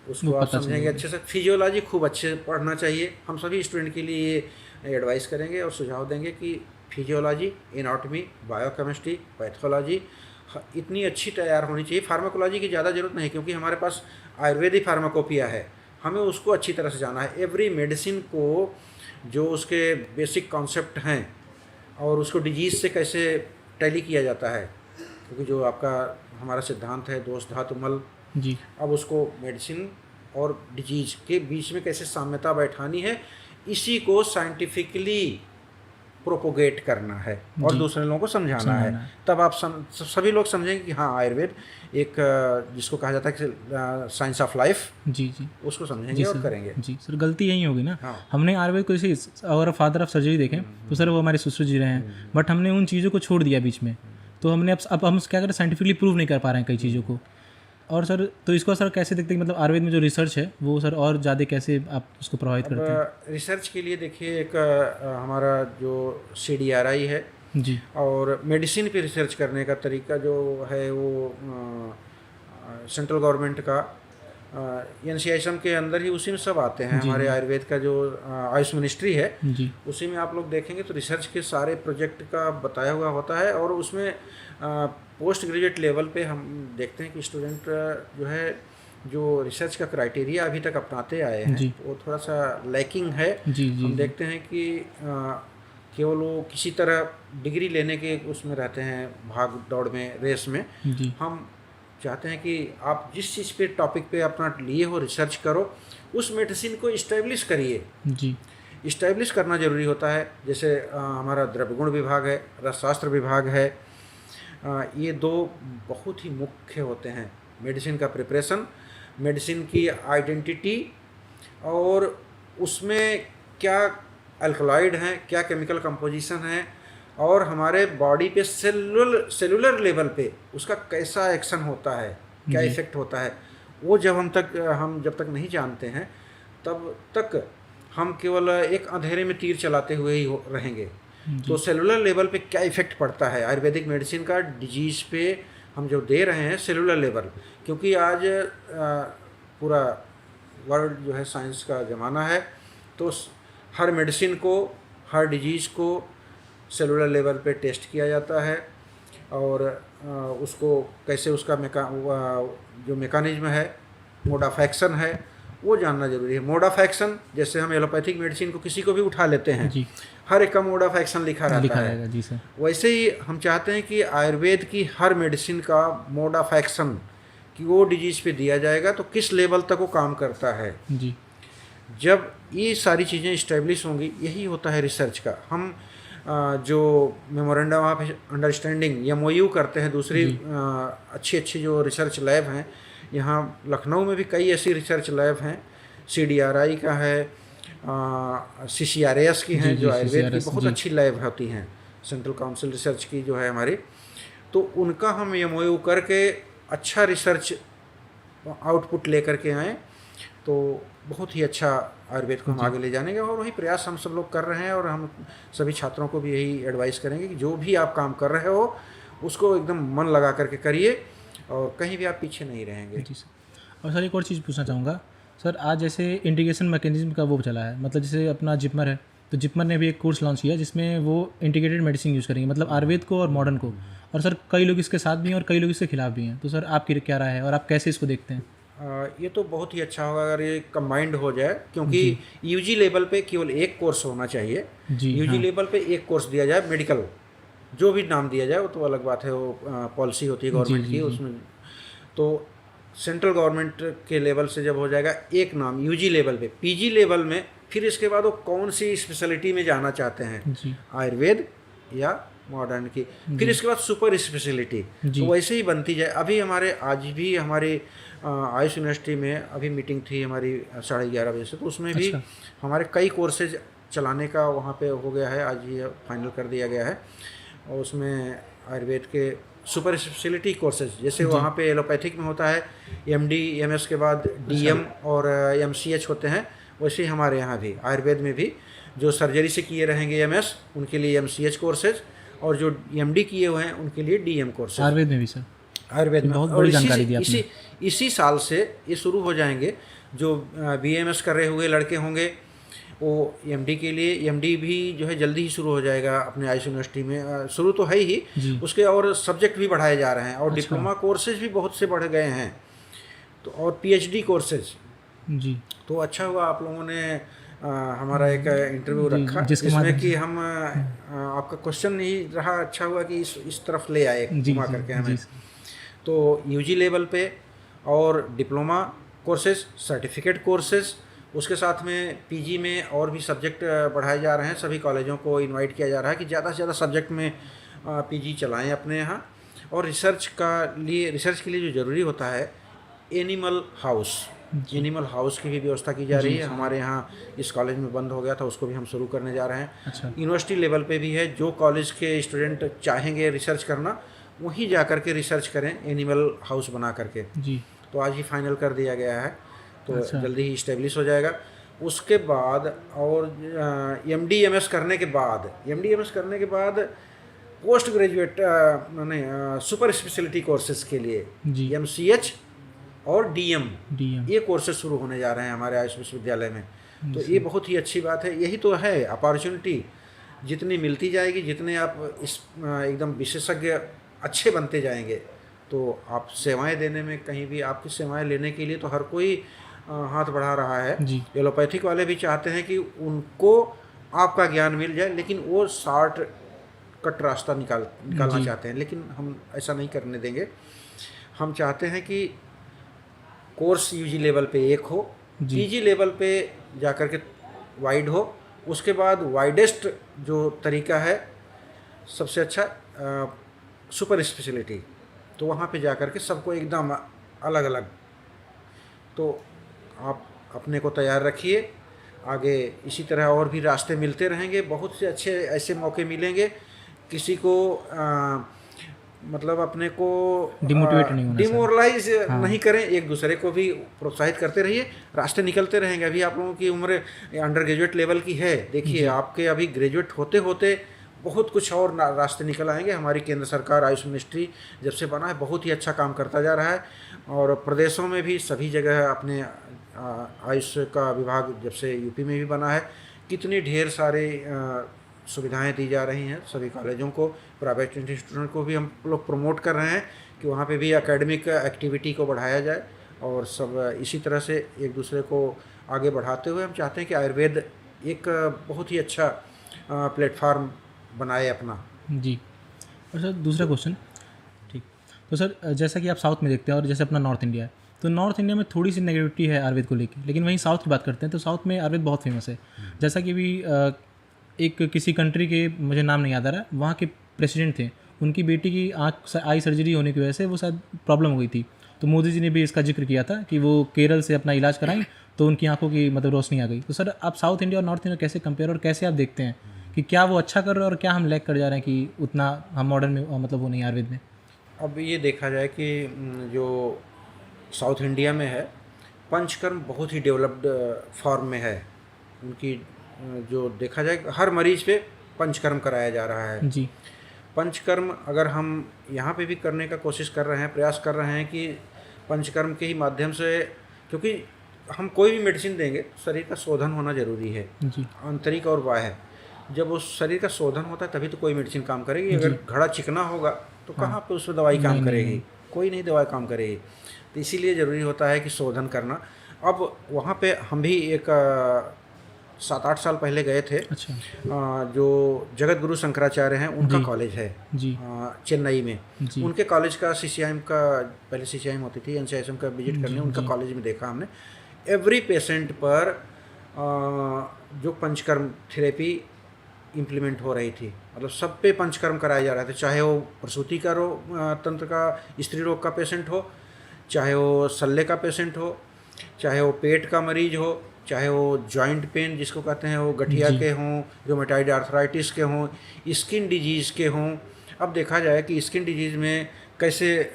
उसको वो आप पता समझेंगे चलेगा। अच्छे से। फिजियोलॉजी खूब अच्छे पढ़ना चाहिए। हम सभी स्टूडेंट के लिए ये एडवाइस करेंगे और सुझाव देंगे कि फिजियोलॉजी, एनाटॉमी, बायोकेमिस्ट्री, पैथोलॉजी इतनी अच्छी तैयार होनी चाहिए। फार्माकोलॉजी की ज़्यादा ज़रूरत नहीं, क्योंकि हमारे पास आयुर्वेदिक फार्माकोपिया है, हमें उसको अच्छी तरह से जाना है। एवरी मेडिसिन को जो उसके बेसिक कॉन्सेप्ट हैं और उसको डिजीज़ से कैसे टैली किया जाता है, क्योंकि जो आपका हमारा सिद्धांत है दोष धातु मल, जी अब उसको मेडिसिन और डिजीज़ के बीच में कैसे साम्यता बैठानी है, इसी को साइंटिफिकली प्रोपोगेट करना है और जी। दूसरे लोगों को समझाना समझाना है। है। तब आप सभी लोग समझेंगे कि हाँ, आयुर्वेद एक जिसको कहा जाता है कि साइंस ऑफ लाइफ, जी, जी। उसको जी समझेंगे और सर। करेंगे। जी सर, गलती यहीं होगी ना, हाँ। हमने आयुर्वेद को जैसे अगर फादर ऑफ सर्जरी देखें तो सर वो हमारे ससुर जी रहे हैं, बट हमने उन चीज़ों को छोड़ दिया बीच में। तो हमने अब हम क्या करें, साइंटिफिकली प्रूव नहीं कर पा रहे हैं कई चीज़ों को। और सर तो इसको सर कैसे देखते हैं कि मतलब आयुर्वेद में जो रिसर्च है वो सर और ज़्यादा कैसे आप उसको प्रभावित करते हैं? अब रिसर्च के लिए देखिए, एक हमारा जो CDRI है जी। और मेडिसिन पे रिसर्च करने का तरीका जो है वो सेंट्रल गवर्नमेंट का NCISM के अंदर ही, उसी में सब आते हैं। जी, हमारे जी। आयुर्वेद का जो आयुष मिनिस्ट्री है, जी। उसी में आप लोग देखेंगे तो रिसर्च के सारे प्रोजेक्ट का बताया हुआ होता है। और उसमें पोस्ट ग्रेजुएट लेवल पे हम देखते हैं कि स्टूडेंट जो है, जो रिसर्च का क्राइटेरिया अभी तक अपनाते आए हैं, जी। वो थोड़ा सा लैकिंग है। जी, जी, हम जी। देखते हैं कि केवल वो किसी तरह डिग्री लेने के उसमें रहते हैं, भाग दौड़ में, रेस में। जी। हम चाहते हैं कि आप जिस चीज़ पे, टॉपिक पे अपना लिए हो, रिसर्च करो, उस मेडिसिन को इस्टेब्लिश करिए। जी। इस्टेब्लिश करना ज़रूरी होता है। जैसे हमारा द्रव्यगुण विभाग है, रसशास्त्र विभाग है, ये दो बहुत ही मुख्य होते हैं। मेडिसिन का प्रिपरेशन, मेडिसिन की आइडेंटिटी, और उसमें क्या अल्कलॉइड हैं, क्या केमिकल कंपोजिशन है, और हमारे बॉडी पे सेलुलर लेवल पे उसका कैसा एक्शन होता है, क्या जी। इफ़ेक्ट होता है, वो हम जब तक नहीं जानते हैं, तब तक हम केवल एक अंधेरे में तीर चलाते हुए ही रहेंगे। तो सेलुलर लेवल पे क्या इफ़ेक्ट पड़ता है आयुर्वेदिक मेडिसिन का डिजीज़ पे, हम जो दे रहे हैं सेलुलर लेवल, क्योंकि आज पूरा वर्ल्ड जो है साइंस का ज़माना है, तो हर मेडिसिन को, हर डिजीज़ को सेलुलर लेवल पे टेस्ट किया जाता है। और उसको कैसे, उसका जो मेकानिज़्म है, मोड ऑफ एक्शन है, वो जानना ज़रूरी है। मोड ऑफ एक्शन, जैसे हम एलोपैथिक मेडिसिन को किसी को भी उठा लेते हैं, जी। हर एक का मोड ऑफ एक्शन लिखा रहता है। रहेगा। जी सर। वैसे ही हम चाहते हैं कि आयुर्वेद की हर मेडिसिन का मोड ऑफ एक्शन, कि वो डिजीज़ पे दिया जाएगा तो किस लेवल तक वो काम करता है। जी। जब ये सारी चीज़ें इस्टेब्लिश होंगी, यही होता है रिसर्च का। हम जो मेमोरेंडम ऑफ अंडरस्टैंडिंग MOU करते हैं, दूसरी अच्छी जो रिसर्च लैब हैं, यहाँ लखनऊ में भी कई ऐसी रिसर्च लैब हैं। CDRI का है, CCRAS की हैं, जो आयुर्वेद की बहुत अच्छी लैब होती हैं, सेंट्रल काउंसिल रिसर्च की जो है हमारी। तो उनका हम MOU करके अच्छा रिसर्च आउटपुट लेकर के आएँ, तो बहुत ही अच्छा आयुर्वेद को हम आगे ले जाने का, और वही प्रयास हम सब लोग कर रहे हैं। और हम सभी छात्रों को भी यही एडवाइस करेंगे कि जो भी आप काम कर रहे हो, उसको एकदम मन लगा करके करिए, और कहीं भी आप पीछे नहीं रहेंगे। जी सर। और सर एक और चीज़ पूछना चाहूँगा सर, आज जैसे इंटीग्रेशन मैकेनिज्म का वो चला है, मतलब जैसे अपना जिपमर है, तो जिपमर ने भी एक कोर्स लॉन्च किया जिसमें वो इंटीग्रेटेड मेडिसिन यूज़ करेंगे, मतलब आयुर्वेद को और मॉडर्न को। और सर कई लोग इसके साथ भी हैं और कई लोग इसके खिलाफ भी हैं, तो सर आपकी क्या राय है और आप कैसे इसको देखते हैं? ये तो बहुत ही अच्छा होगा अगर ये कंबाइंड हो जाए, क्योंकि UG लेवल पे केवल एक कोर्स होना चाहिए। जी। UG लेवल पे एक कोर्स दिया जाए, मेडिकल, जो भी नाम दिया जाए वो तो अलग बात है, वो पॉलिसी होती है गवर्नमेंट की, उसमें तो सेंट्रल गवर्नमेंट के लेवल से जब हो जाएगा एक नाम UG लेवल पे, PG लेवल में फिर इसके बाद वो कौन सी स्पेशलिटी में जाना चाहते हैं, आयुर्वेद या मॉडर्न की, फिर इसके बाद सुपर स्पेशलिटी, तो वैसे ही बनती जाए। अभी आज भी हमारे आयुष यूनिवर्सिटी में अभी मीटिंग थी हमारी 11:30 बजे से, तो उसमें भी हमारे कई कोर्सेज चलाने का वहाँ पे हो गया है, आज ये फाइनल कर दिया गया है। और उसमें आयुर्वेद के सुपर स्पेशलिटी कोर्सेज, जैसे वहाँ पे एलोपैथिक में होता है MD MS के बाद DM और MCH होते हैं, वैसे ही हमारे यहाँ भी आयुर्वेद में भी जो सर्जरी से किए रहेंगे MS, उनके लिए MCH कोर्सेज, और जो MD किए हुए हैं उनके लिए DM कोर्सेज। आयुर्वेद में भी सर? आयुर्वेद में बहुत बड़ी जानकारी दी आपने। इसी साल से ये शुरू हो जाएंगे। जो BAMS कर रहे हुए लड़के होंगे, वो MD के लिए, MD भी जो है जल्दी ही शुरू हो जाएगा अपने आयुष यूनिवर्सिटी में, शुरू तो है ही, उसके और सब्जेक्ट भी बढ़ाए जा रहे हैं, और डिप्लोमा कोर्सेज भी बहुत से बढ़ गए हैं, तो और PhD कोर्सेज। जी। तो अच्छा हुआ आप लोगों ने हमारा एक इंटरव्यू रखा, जिसमें कि हम आपका क्वेश्चन ही रहा, अच्छा हुआ कि इस तरफ ले आए घुमा करके हमें। तो UG लेवल पे और डिप्लोमा कोर्सेज, सर्टिफिकेट कोर्सेज, उसके साथ में पीजी में और भी सब्जेक्ट बढ़ाए जा रहे हैं। सभी कॉलेजों को इनवाइट किया जा रहा है कि ज़्यादा से ज़्यादा सब्जेक्ट में पीजी चलाएं अपने यहाँ। और रिसर्च के लिए जो ज़रूरी होता है, एनिमल हाउस की भी व्यवस्था की जा रही है। हमारे यहाँ इस कॉलेज में बंद हो गया था, उसको भी हम शुरू करने जा रहे हैं। अच्छा। यूनिवर्सिटी लेवल पे भी है, जो कॉलेज के स्टूडेंट चाहेंगे रिसर्च करना वहीं जा कर के रिसर्च करें एनिमल हाउस बना करके। जी। तो आज ही फाइनल कर दिया गया है, तो अच्छा। जल्दी ही इस्टेब्लिश हो जाएगा। उसके बाद और एमडीएमएस करने के बाद post graduate super speciality courses के लिए जी। एमसीएच और डीएम DM। ये कोर्सेज शुरू होने जा रहे हैं हमारे आयुष विश्वविद्यालय में। तो ये बहुत ही अच्छी बात है। यही तो है अपॉर्चुनिटी, जितनी मिलती जाएगी, जितने आप इस एकदम विशेषज्ञ अच्छे बनते जाएंगे, तो आप सेवाएं देने में, कहीं भी आपकी सेवाएं लेने के लिए तो हर कोई हाथ बढ़ा रहा है। जी। एलोपैथिक वाले भी चाहते हैं कि उनको आपका ज्ञान मिल जाए, लेकिन वो शॉर्ट कट रास्ता निकालना चाहते हैं, लेकिन हम ऐसा नहीं करने देंगे। हम चाहते हैं कि कोर्स यूजी लेवल पे एक हो, पीजी लेवल पे जाकर के वाइड हो, उसके बाद वाइडेस्ट जो तरीका है सबसे अच्छा सुपर स्पेशलिटी, तो वहाँ पे जाकर के सबको एकदम अलग अलग। तो आप अपने को तैयार रखिए, आगे इसी तरह और भी रास्ते मिलते रहेंगे, बहुत से अच्छे ऐसे मौके मिलेंगे। किसी को मतलब अपने को डिमोरलाइज नहीं करें, एक दूसरे को भी प्रोत्साहित करते रहिए, रास्ते निकलते रहेंगे। अभी आप लोगों की उम्र अंडर ग्रेजुएट लेवल की है, देखिए आपके अभी ग्रेजुएट होते होते बहुत कुछ और रास्ते निकल आएंगे। हमारी केंद्र सरकार आयुष मिनिस्ट्री जब से बना है बहुत ही अच्छा काम करता जा रहा है, और प्रदेशों में भी सभी जगह अपने आयुष का विभाग जब से यूपी में भी बना है, कितनी ढेर सारे सुविधाएं दी जा रही हैं सभी कॉलेजों को। प्राइवेट इंस्टीट्यूट को भी हम लोग प्रमोट कर रहे हैं कि वहाँ पे भी एकेडमिक एक्टिविटी को बढ़ाया जाए, और सब इसी तरह से एक दूसरे को आगे बढ़ाते हुए हम चाहते हैं कि आयुर्वेद एक बहुत ही अच्छा प्लेटफार्म बनाए अपना। जी। और सर दूसरा क्वेश्चन, ठीक, तो सर जैसा कि आप साउथ में देखते हैं और जैसे अपना नॉर्थ इंडिया है, तो नॉर्थ इंडिया में थोड़ी सी नेगेटिविटी है आयुर्वेद को लेकर, लेकिन वहीं साउथ की बात करते हैं तो साउथ में आयुर्वेद बहुत फेमस है। जैसा कि भी एक किसी कंट्री के, मुझे नाम नहीं याद आ रहा, वहाँ के प्रेसिडेंट थे, उनकी बेटी की आई सर्जरी होने की वजह से वो शायद प्रॉब्लम हो गई थी, तो मोदी जी ने भी इसका जिक्र किया था कि वो केरल से अपना इलाज कराएं तो उनकी आंखों की मतलब रोशनी आ गई। तो सर आप साउथ इंडिया और नॉर्थ इंडिया कैसे कंपेयर और कैसे आप देखते हैं कि क्या वो अच्छा कर रहे हैं और क्या हम लैग कर जा रहे हैं कि उतना हम मॉडर्न में मतलब वो नहीं आयुर्वेद में? अब ये देखा जाए कि जो साउथ इंडिया में है, पंचकर्म बहुत ही डेवलप्ड फॉर्म में है उनकी। जो देखा जाए हर मरीज पे पंचकर्म कराया जा रहा है जी। पंचकर्म अगर हम यहाँ पे भी करने का कोशिश कर रहे हैं, प्रयास कर रहे हैं कि पंचकर्म के ही माध्यम से, क्योंकि हम कोई भी मेडिसिन देंगे शरीर का शोधन होना जरूरी है जी। आंतरिक और बाह्य। जब उस शरीर का शोधन होता है तभी तो कोई मेडिसिन काम करेगी। अगर घड़ा चिकना होगा तो कहाँ पे उसमें दवाई काम करेगी? कोई नहीं दवाई काम करेगी। तो इसीलिए ज़रूरी होता है कि शोधन करना। अब वहाँ पे हम भी एक 7-8 साल पहले गए थे। अच्छा। जो जगत गुरु शंकराचार्य हैं उनका कॉलेज है जी। चेन्नई में जी। उनके कॉलेज का CCIM का, पहले CCIM होती थी, NCISM का विजिट करने उनका कॉलेज में देखा हमने। एवरी पेशेंट पर जो पंचकर्म थेरेपी इम्प्लीमेंट हो रही थी, मतलब सब पे पंचकर्म कराया जा रहा था, चाहे वो प्रसूति का तंत्र का स्त्री रोग का पेशेंट हो, चाहे वो सल्ले का पेशेंट हो, चाहे वो पेट का मरीज हो, चाहे वो जॉइंट पेन जिसको कहते हैं वो गठिया के हों, रूमेटॉइड आर्थराइटिस के हों, स्किन डिजीज़ के हों। अब देखा जाए कि स्किन डिजीज़ में कैसे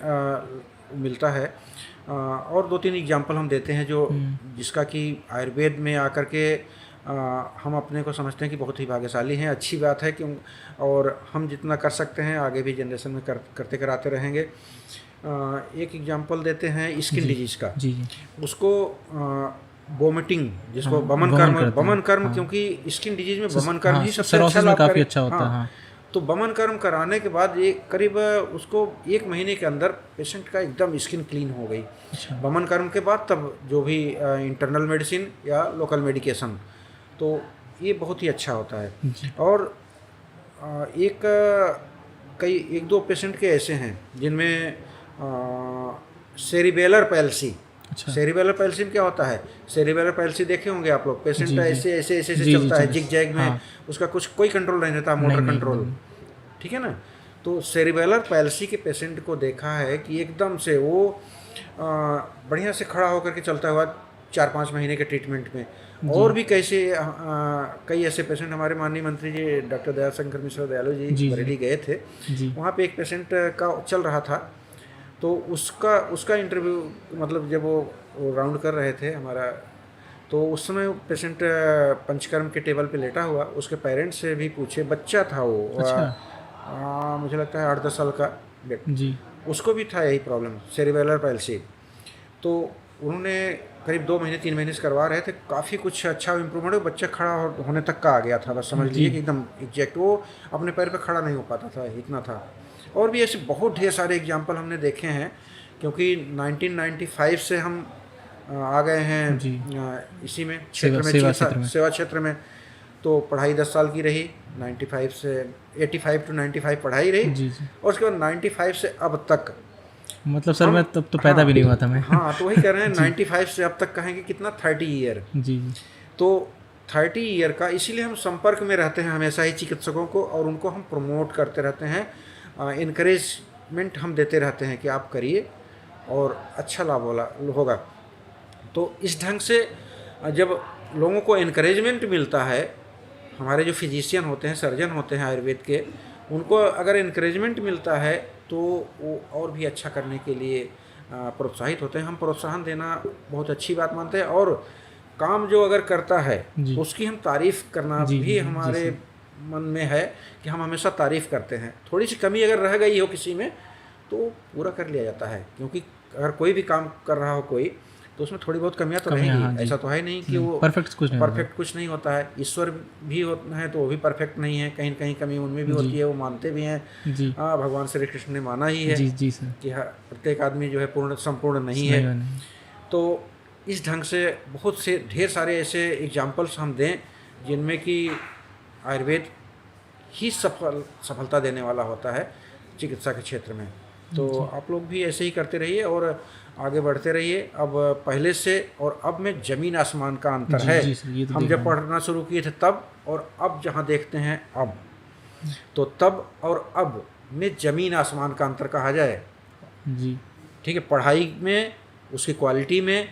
मिलता है, और 2-3 एग्जांपल हम देते हैं जो जिसका कि आयुर्वेद में आकर के हम अपने को समझते हैं कि बहुत ही भाग्यशाली हैं। अच्छी बात है कि और हम जितना कर सकते हैं आगे भी जनरेशन में करते कराते रहेंगे। एक एग्जांपल देते हैं स्किन डिजीज़ का। जी। उसको वोमिटिंग जिसको बमन कर्म, क्योंकि स्किन डिजीज में बमन कर्म ही सबसे अच्छा काफ़ी अच्छा होता है। तो बमन कर्म कराने के बाद ये करीब उसको 1 महीने के अंदर पेशेंट का एकदम स्किन क्लीन हो गई। बमन कर्म के बाद तब जो भी इंटरनल मेडिसिन या लोकल मेडिकेशन, तो ये बहुत ही अच्छा होता है। और 1-2 पेशेंट के ऐसे हैं जिनमें सेरिबेलर पैल्सी, अच्छा। सेरिबेलर पैल्सी में क्या होता है, सेरिबेलर पैल्सी देखे होंगे आप लोग, पेशेंट जी, जी। ऐसे ऐसे ऐसे ऐसे जी, जी, चलता है जी। जिग जैग में, हाँ। उसका कुछ कोई कंट्रोल नहीं रहता, नहीं, मोटर नहीं, कंट्रोल, नहीं। ठीक है ना। तो सेरिबेलर पैल्सी के पेशेंट को देखा है कि एकदम से वो बढ़िया से खड़ा होकर के चलता हुआ 4-5 महीने के ट्रीटमेंट में। जी। और भी कैसे कई ऐसे पेशेंट, हमारे माननीय मंत्री जी डॉक्टर दयाशंकर मिश्रा दयालु जी जी, जी। बरेली गए थे, जी। वहाँ पे एक पेशेंट का चल रहा था, तो उसका इंटरव्यू, मतलब जब वो राउंड कर रहे थे हमारा, तो उस समय पेशेंट पंचकर्म के टेबल पे लेटा हुआ, उसके पेरेंट्स से भी पूछे, बच्चा था वो, अच्छा। मुझे लगता है 8-10 साल का व्यक्ति, जी। उसको भी था यही प्रॉब्लम, सेरिबेलर पैल्सी। तो उन्होंने करीब 2 महीने 3 महीने से करवा रहे थे, काफ़ी कुछ अच्छा इम्प्रूवमेंट, बच्चा खड़ा होने तक का आ गया था, बस समझ लीजिए कि एकदम एग्जैक्ट वो अपने पैर पे खड़ा नहीं हो पाता था, इतना था। और भी ऐसे बहुत ढेर सारे एग्जाम्पल हमने देखे हैं, क्योंकि 1995 से हम आ गए हैं जी। इसी में सेवा क्षेत्र में, सेवा चिकित्सा क्षेत्र में। सेवा क्षेत्र में। तो पढ़ाई 10 साल की रही, 95 से 85 टू 95 पढ़ाई रही, जी, जी। और उसके बाद 95 से अब तक मतलब सर हम, मैं तब तो पैदा भी नहीं हुआ था मैं। हाँ तो वही कह रहे हैं 95 से अब तक कहेंगे कितना, 30 ईयर। जी, जी। तो 30 ईयर का, इसीलिए हम संपर्क में रहते हैं हमेशा ही चिकित्सकों को, और उनको हम प्रमोट करते रहते हैं, इनकरेजमेंट हम देते रहते हैं कि आप करिए और अच्छा लाभ होगा। तो इस ढंग से जब लोगों को इनकरेजमेंट मिलता है, हमारे जो फिजिशियन होते हैं, सर्जन होते हैं आयुर्वेद के, उनको अगर इनकरेजमेंट मिलता है तो वो और भी अच्छा करने के लिए प्रोत्साहित होते हैं। हम प्रोत्साहन देना बहुत अच्छी बात मानते हैं, और काम जो अगर करता है जी। तो उसकी हम तारीफ़ करना जी, भी जी, हमारे जी, मन में है कि हम हमेशा तारीफ़ करते हैं। थोड़ी सी कमी अगर रह गई हो किसी में तो पूरा कर लिया जाता है, क्योंकि अगर कोई भी काम कर रहा हो कोई, तो उसमें थोड़ी बहुत कमियां तो कमियां, हाँ रहेंगी, जी। ऐसा तो है नहीं कि वो परफेक्ट कुछ नहीं होता। परफेक्ट कुछ नहीं होता है। ईश्वर भी होते हैं तो वो भी परफेक्ट नहीं है, कहीं न कहीं कमी उनमें भी जी। होती है, वो मानते भी हैं। जी। भगवान श्री कृष्ण ने माना ही है जी, जी सर। कि प्रत्येक आदमी जो है संपूर्ण नहीं नहीं, है। नहीं। तो इस ढंग से बहुत से ढेर सारे ऐसे एग्जाम्पल्स हम दें जिनमें कि आयुर्वेद ही सफलता देने वाला होता है चिकित्सा के क्षेत्र में। तो आप लोग भी ऐसे ही करते रहिए और आगे बढ़ते रहिए। अब पहले से और अब में ज़मीन आसमान का अंतर जी, है। जी सर, ये तो हम देख जब रहा हूँ। पढ़ना शुरू किए थे तब और अब जहाँ देखते हैं अब, तो तब और अब में ज़मीन आसमान का अंतर कहा जाए। जी। ठीक है, पढ़ाई में, उसकी क्वालिटी में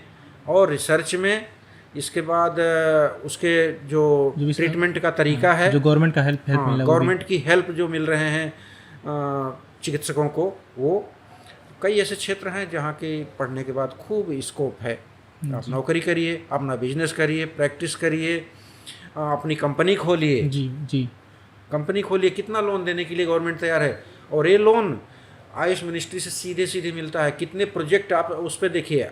और रिसर्च में, इसके बाद उसके जो जो भी सर- ट्रीटमेंट का तरीका है, जो गवर्नमेंट का हेल्प हाँ, मिला वो भी। गवर्नमेंट की हेल्प जो मिल रहे हैं चिकित्सकों को, वो कई ऐसे क्षेत्र हैं जहाँ की पढ़ने के बाद खूब स्कोप है। आप नौकरी करिए, अपना बिजनेस करिए, प्रैक्टिस करिए, अपनी कंपनी खोलिए। जी, जी। कंपनी खोलिए, कितना लोन देने के लिए गवर्नमेंट तैयार है, और ये लोन आयुष मिनिस्ट्री से सीधे सीधे मिलता है। कितने प्रोजेक्ट आप उस पर देखिए,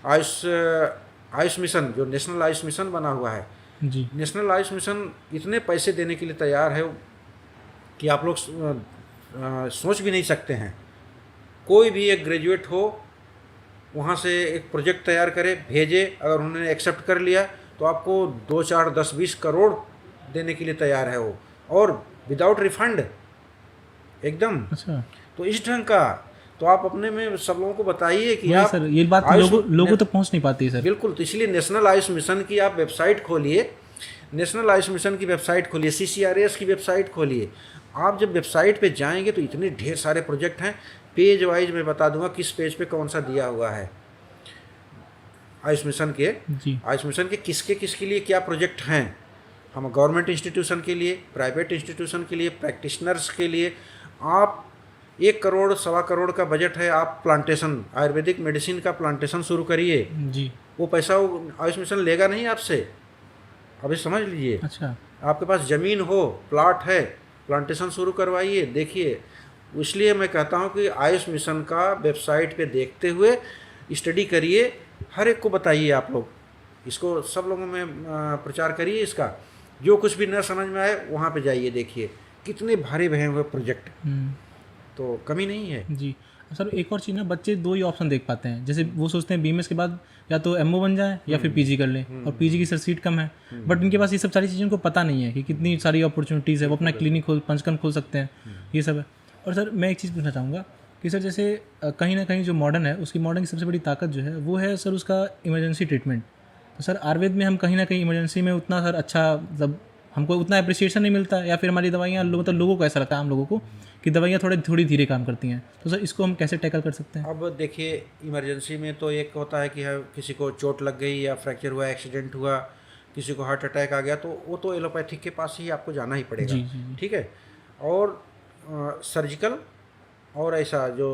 आयुष मिशन, जो नेशनल आयुष मिशन बना हुआ है, जी। नेशनल आयुष मिशन इतने पैसे देने के लिए तैयार है कि आप लोग सोच भी नहीं सकते हैं। कोई भी एक ग्रेजुएट हो, वहाँ से एक प्रोजेक्ट तैयार करे, भेजे, अगर उन्होंने एक्सेप्ट कर लिया तो आपको 2, 4, 10, 20 करोड़ देने के लिए तैयार है वो, और विदाउट रिफंड एकदम। अच्छा। तो इस ढंग का, तो आप अपने में सब लोगों को बताइए कि वही आप सर, ये बात लोगों तक पहुंच नहीं पाती है सर। बिल्कुल। तो इसलिए नेशनल आयुष मिशन की आप वेबसाइट खोलिए, नेशनल आयुष मिशन की वेबसाइट खोलिए, CCRAS की वेबसाइट खोलिए। आप जब वेबसाइट पे जाएंगे तो इतने ढेर सारे प्रोजेक्ट हैं, पेज वाइज मैं बता दूंगा किस पेज पे कौन सा दिया हुआ है। आयुष मिशन के, जी। आयुष मिशन के किसके लिए क्या प्रोजेक्ट हैं। हम गवर्नमेंट इंस्टीट्यूशन के लिए, प्राइवेट इंस्टीट्यूशन के लिए, प्रैक्टिशनर्स के लिए। आप 1 करोड़ 1.25 करोड़ का बजट है, आप प्लांटेशन, आयुर्वेदिक मेडिसिन का प्लांटेशन शुरू करिए। जी। वो पैसा आयुष मिशन लेगा नहीं आपसे, अभी समझ लीजिए। अच्छा। आपके पास ज़मीन हो, प्लाट है, प्लांटेशन शुरू करवाइए, देखिए। इसलिए मैं कहता हूँ कि आयुष मिशन का वेबसाइट पे देखते हुए स्टडी करिए, हर एक को बताइए। आप लोग इसको सब लोगों में प्रचार करिए इसका। जो कुछ भी न समझ में आए वहाँ पे जाइए, देखिए कितने भारी भरे हुए प्रोजेक्ट, तो कमी नहीं है। जी सर, एक और चीज़ ना, बच्चे 2 ही ऑप्शन देख पाते हैं। जैसे वो सोचते हैं BMS के बाद या तो MO बन जाए या फिर PG कर लें, और PG की सर सीट कम है, बट इनके पास ये सब सारी चीज़ों को पता नहीं है कि कितनी सारी अपॉर्चुनिटीज़ है। वो अपना क्लिनिक पंचकर्म खोल सकते हैं, ये सब है। और सर मैं एक चीज़ पूछना चाहूँगा कि सर जैसे कहीं ना कहीं जो मॉडर्न है उसकी मॉडर्न की सबसे बड़ी ताकत जो है वो है सर उसका इमरजेंसी ट्रीटमेंट। तो सर आयुर्वेद में हम कहीं ना कहीं इमरजेंसी में उतना सर अच्छा मतलब हमको उतना अप्रिसिएशन नहीं मिलता, या फिर हमारी दवाइयाँ मतलब लोगों को ऐसा लगता है, आम लोगों को, कि दवाइयाँ थोड़ी धीरे काम करती हैं। तो सर इसको हम कैसे टैकल कर सकते हैं? अब देखिए, इमरजेंसी में तो एक होता है कि किसी को चोट लग गई या फ्रैक्चर हुआ, एक्सीडेंट हुआ, किसी को हार्ट अटैक आ गया, तो वो तो एलोपैथिक के पास ही आपको जाना ही पड़ेगा। जी जी जी। ठीक है। और सर्जिकल और ऐसा जो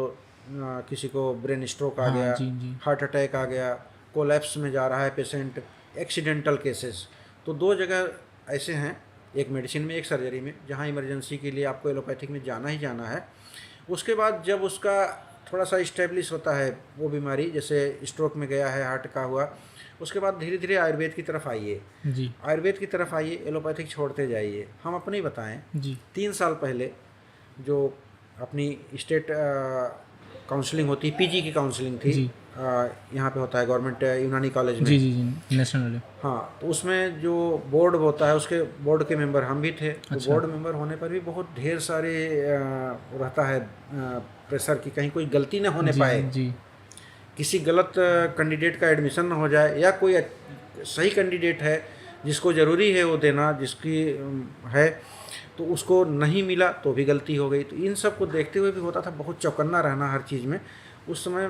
किसी को ब्रेन स्ट्रोक आ हाँ गया, जी जी। हार्ट अटैक आ गया, कोलैप्स में जा रहा है पेशेंट, एक्सीडेंटल केसेस, तो दो जगह ऐसे हैं, एक मेडिसिन में एक सर्जरी में, जहाँ इमरजेंसी के लिए आपको एलोपैथिक में जाना ही जाना है। उसके बाद जब उसका थोड़ा सा इस्टेब्लिश होता है वो बीमारी, जैसे स्ट्रोक में गया है, हार्ट का हुआ, उसके बाद धीरे धीरे आयुर्वेद की तरफ आइए, जी आयुर्वेद की तरफ आइए, एलोपैथिक छोड़ते जाइए। हम अपनी बताएं, जी 3 साल पहले जो अपनी स्टेट काउंसलिंग होती, पीजी की काउंसलिंग थी, जी यहाँ पे होता है गवर्नमेंट यूनानी कॉलेज में। जी जी जी, नेशनल वाले। हाँ, तो उसमें जो बोर्ड होता है उसके बोर्ड के मेंबर हम भी थे। तो अच्छा। बोर्ड मेंबर होने पर भी बहुत ढेर सारे रहता है प्रेशर की कहीं कोई गलती ना होने जी पाए, जी किसी गलत कैंडिडेट का एडमिशन ना हो जाए, या कोई सही कैंडिडेट है जिसको ज़रूरी है वो देना, जिसकी है, तो उसको नहीं मिला तो भी गलती हो गई। तो इन सब को देखते हुए भी होता था बहुत चौकन्ना रहना हर चीज़ में। उस समय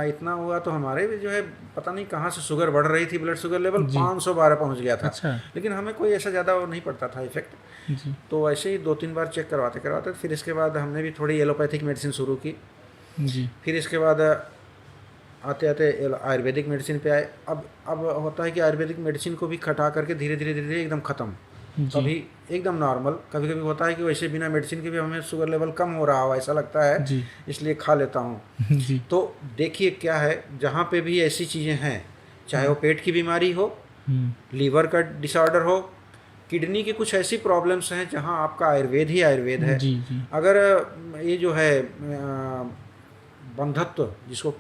इतना हुआ तो हमारे भी जो है पता नहीं कहाँ से शुगर बढ़ रही थी, ब्लड शुगर लेवल जी। 512 पहुंच गया था। अच्छा। लेकिन हमें कोई ऐसा ज़्यादा वो नहीं पड़ता था इफेक्ट। जी तो ऐसे ही 2-3 बार चेक करवाते करवाते फिर इसके बाद हमने भी थोड़ी एलोपैथिक मेडिसिन शुरू की। जी फिर इसके बाद आते आते आयुर्वेदिक मेडिसिन पे आए। अब होता है कि आयुर्वेदिक मेडिसिन को भी खटा करके धीरे धीरे धीरे धीरे एकदम ख़त्म, जी कभी एकदम नॉर्मल। कभी कभी होता है कि वैसे बिना मेडिसिन के भी हमें शुगर लेवल कम हो रहा हो ऐसा लगता है, जी इसलिए खा लेता हूँ। जी तो देखिए क्या है, जहाँ पे भी ऐसी चीज़ें हैं, चाहे वो पेट की बीमारी हो, लीवर का डिसऑर्डर हो, किडनी की कुछ ऐसी प्रॉब्लम्स हैं जहाँ आपका आयुर्वेद ही आयुर्वेद है। जी जी अगर ये जो है बंधत्व, जिसको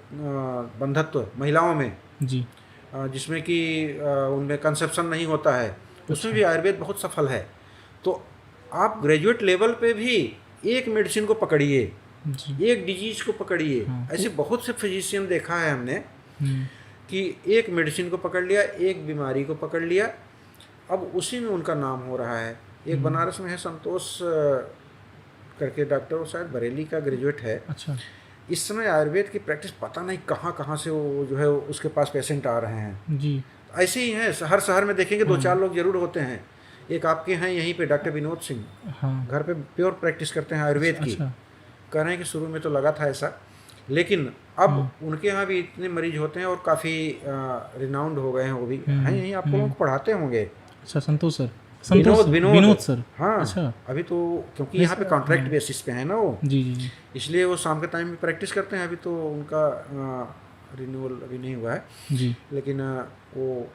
बंधत्व महिलाओं में, जी जिसमें कि उनमें कंसेप्शन नहीं होता है, उसमें भी आयुर्वेद बहुत सफल है। तो आप ग्रेजुएट लेवल पे भी एक मेडिसिन को पकड़िए, जी। एक डिजीज को पकड़िए। हाँ, ऐसे बहुत से फिजिशियन देखा है हमने हम्म, कि एक मेडिसिन को पकड़ लिया, एक बीमारी को पकड़ लिया, अब उसी में उनका नाम हो रहा है। एक बनारस में है संतोष करके डॉक्टर, वो शायद बरेली का ग्रेजुएट है। अच्छा। इस समय आयुर्वेद की प्रैक्टिस पता नहीं कहाँ कहाँ से वो जो है उसके पास पेशेंट आ रहे हैं। जी ऐसे ही हैं, हर शहर में देखेंगे 2-4 लोग जरूर होते हैं। एक आपके हैं यहीं पे डॉक्टर विनोद सिंह, हाँ। घर पे प्योर प्रैक्टिस करते हैं आयुर्वेद की। अच्छा। कह रहे हैं कि शुरू में तो लगा था ऐसा, लेकिन अब उनके यहाँ भी इतने मरीज होते हैं और काफ़ी रिनाउंड हो गए हैं। वो भी हैं यहीं, आप लोगों को पढ़ाते होंगे। अच्छा, संतोष सर। विनोद सर। हाँ। अच्छा। अभी तो क्योंकि यहाँ पे कॉन्ट्रैक्ट बेसिस पे है ना वो, जी जी जी इसलिए वो शाम के टाइम में प्रैक्टिस करते हैं। अभी तो उनका रिन्यूअल अभी नहीं हुआ है, जी लेकिन वो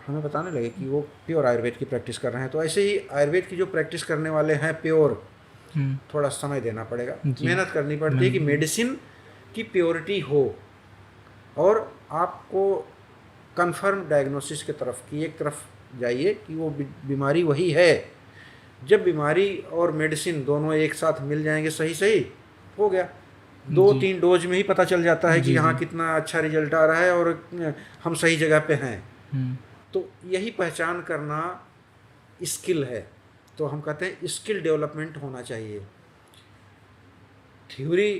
हमें बताने लगे कि वो प्योर आयुर्वेद की प्रैक्टिस कर रहे हैं। तो ऐसे ही आयुर्वेद की जो प्रैक्टिस करने वाले हैं प्योर, थोड़ा समय देना पड़ेगा, मेहनत करनी पड़ती है कि मेडिसिन की प्योरिटी हो और आपको कंफर्म डायग्नोसिस की तरफ की एक तरफ जाइए कि वो बीमारी वही है। जब बीमारी और मेडिसिन दोनों एक साथ मिल जाएंगे, सही सही हो गया, 2-3 डोज में ही पता चल जाता है कि यहाँ कितना अच्छा रिजल्ट आ रहा है और हम सही जगह पे हैं। तो यही पहचान करना स्किल है। तो हम कहते हैं स्किल डेवलपमेंट होना चाहिए। थ्योरी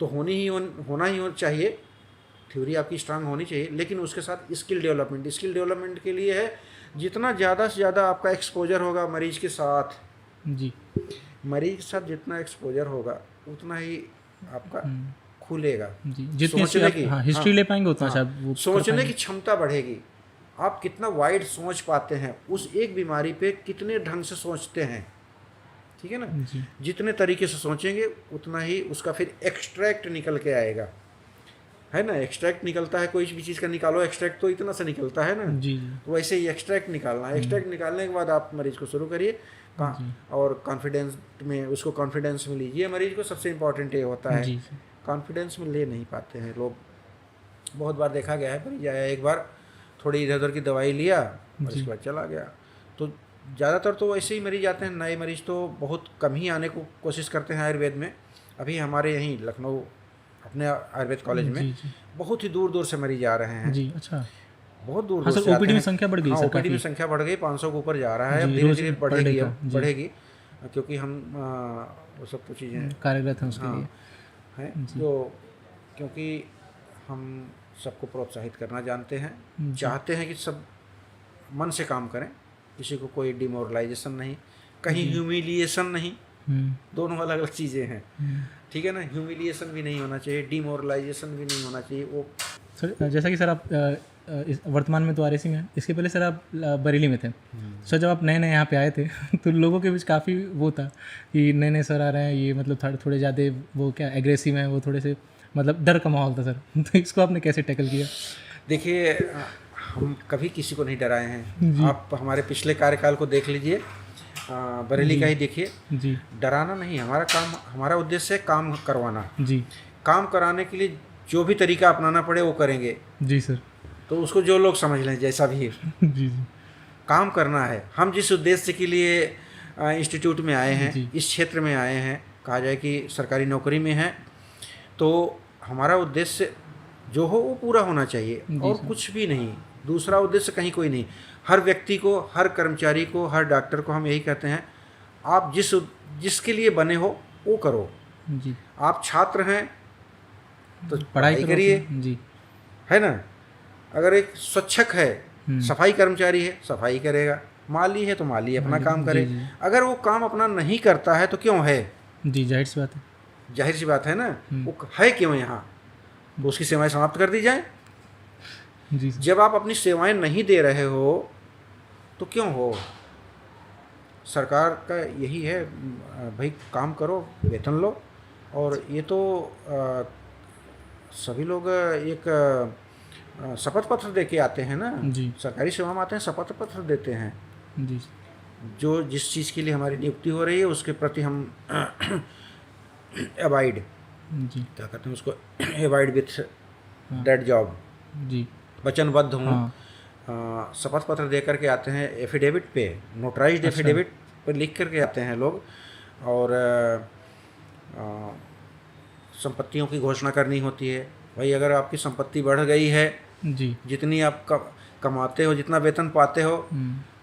तो होना ही चाहिए, थ्योरी आपकी स्ट्रांग होनी चाहिए, लेकिन उसके साथ स्किल डेवलपमेंट के लिए है जितना ज़्यादा से ज़्यादा आपका एक्सपोजर होगा मरीज के साथ, जी मरीज के साथ जितना एक्सपोजर होगा उतना ही आपका खुलेगा, जी, जितनी सोचने की हिस्ट्री ले पाएंगे उतना अच्छा वो सोचने की क्षमता बढ़ेगी। आप कितना वाइड सोच पाते हैं, उस एक बीमारी पे कितने ढंग से सोचते हैं, ठीक है ना। जितने तरीके से सोचेंगे उतना ही उसका फिर एक्सट्रैक्ट निकल के आएगा, है ना। एक्सट्रैक्ट निकलता है, कोई भी चीज़ का निकालो एक्सट्रैक्ट तो इतना सा निकलता है ना। जी तो वैसे ही एक्सट्रैक्ट निकालना है। एक्सट्रैक्ट निकालने के बाद आप मरीज को शुरू करिए और कॉन्फिडेंस में, उसको कॉन्फिडेंस में लीजिए। मरीज को सबसे इम्पोर्टेंट ये होता है, कॉन्फिडेंस में ले नहीं पाते हैं लोग। बहुत बार देखा गया है, मरीज आया एक बार, थोड़ी इधर उधर की दवाई लिया और इसके बाद चला गया। तो ज़्यादातर तो ऐसे ही मरीज आते हैं। नए मरीज तो बहुत कम ही आने को कोशिश करते हैं आयुर्वेद में, अभी हमारे यहीं लखनऊ अपने आयुर्वेद कॉलेज में जी जी बहुत ही दूर दूर से मरीज आ रहे हैं, जी। अच्छा। बहुत दूर हाँ दूर सर, से आते ओपीडी में हैं। संख्या बढ़ गई हाँ, सर ओपीडी में काफ़ी। संख्या बढ़ गई, 500 के ऊपर जा रहा है, अब जी, धीरे रोज धीरे पर डे बढ़ेगी, का। अब जी। बढ़ेगी, क्योंकि हम वो सब कुछ चीज़ें कार्यरत हैं उसके हाँ लिए। हैं जी जो, क्योंकि हम सबको प्रोत्साहित करना जानते हैं, जी चाहते हैं कि सब मन से काम करें, किसी को कोई डिमोरलाइजेशन नहीं, कहीं ह्यूमिलिएशन नहीं, हम्म, दोनों अलग अलग चीज़ें हैं, हम्म। ठीक है ना। ह्यूमिलिएशन भी नहीं होना चाहिए, डिमोरलाइजेशन भी नहीं होना चाहिए। वो सर जैसा कि सर आप वर्तमान में तो आरएसी में हैं, इसके पहले सर आप बरेली में थे। सर जब आप नए नए यहाँ पे आए थे तो लोगों के बीच काफ़ी वो था कि नए नए सर आ रहे हैं, ये मतलब थोड़े ज़्यादा वो क्या एग्रेसिव हैं, वो थोड़े से मतलब डर का माहौल था सर। तो इसको आपने कैसे टैकल किया? देखिए, हम कभी किसी को नहीं डराए हैं। आप हमारे पिछले कार्यकाल को देख लीजिए, बरेली का ही देखिए। जी डराना नहीं, हमारा काम, हमारा उद्देश्य है काम करवाना। जी काम कराने के लिए जो भी तरीका अपनाना पड़े वो करेंगे, जी सर। तो उसको जो लोग समझ लें जैसा भी है। जी जी काम करना है। हम जिस उद्देश्य के लिए इंस्टीट्यूट में आए हैं, जी। इस क्षेत्र में आए हैं, कहा जाए कि सरकारी नौकरी में हैं, तो हमारा उद्देश्य जो हो वो पूरा होना चाहिए, जी और सर। कुछ भी नहीं, दूसरा उद्देश्य कहीं कोई नहीं। हर व्यक्ति को, हर कर्मचारी को, हर डॉक्टर को हम यही कहते हैं, आप जिसके लिए बने हो वो करो। जी। आप छात्र हैं तो पढ़ाई पढ़ाई करो करिए, अपनी। जी है ना। अगर एक स्वच्छक है, सफाई कर्मचारी है, सफाई करेगा। माली है तो माली अपना काम करे। जी। अगर वो काम अपना नहीं करता है तो क्यों है, जी जाहिर सी बात है। जाहिर सी बात है ना, वो है क्यों यहाँ, तो उसकी सेवाएं समाप्त कर दी जाए। जी सर। जब आप अपनी सेवाएं नहीं दे रहे हो तो क्यों हो। सरकार का यही है, भाई काम करो, वेतन लो। और ये तो सभी लोग एक शपथ पत्र दे के आते हैं ना, जी सरकारी सेवा में आते हैं, शपथ पत्र देते हैं। जी जो जिस चीज़ के लिए हमारी नियुक्ति हो रही है उसके प्रति हम अवॉइड, जी क्या कहते हैं उसको, अवॉइड विथ दैट जॉब, जी। वचनबद्ध हूँ। हाँ शपथ पत्र दे करके आते हैं, एफिडेविट पे, नोटराइज्ड अच्छा। एफिडेविट पर लिख करके आते हैं लोग। और संपत्तियों की घोषणा करनी होती है। भाई अगर आपकी संपत्ति बढ़ गई है, जी। जितनी आप कमाते हो, जितना वेतन पाते हो,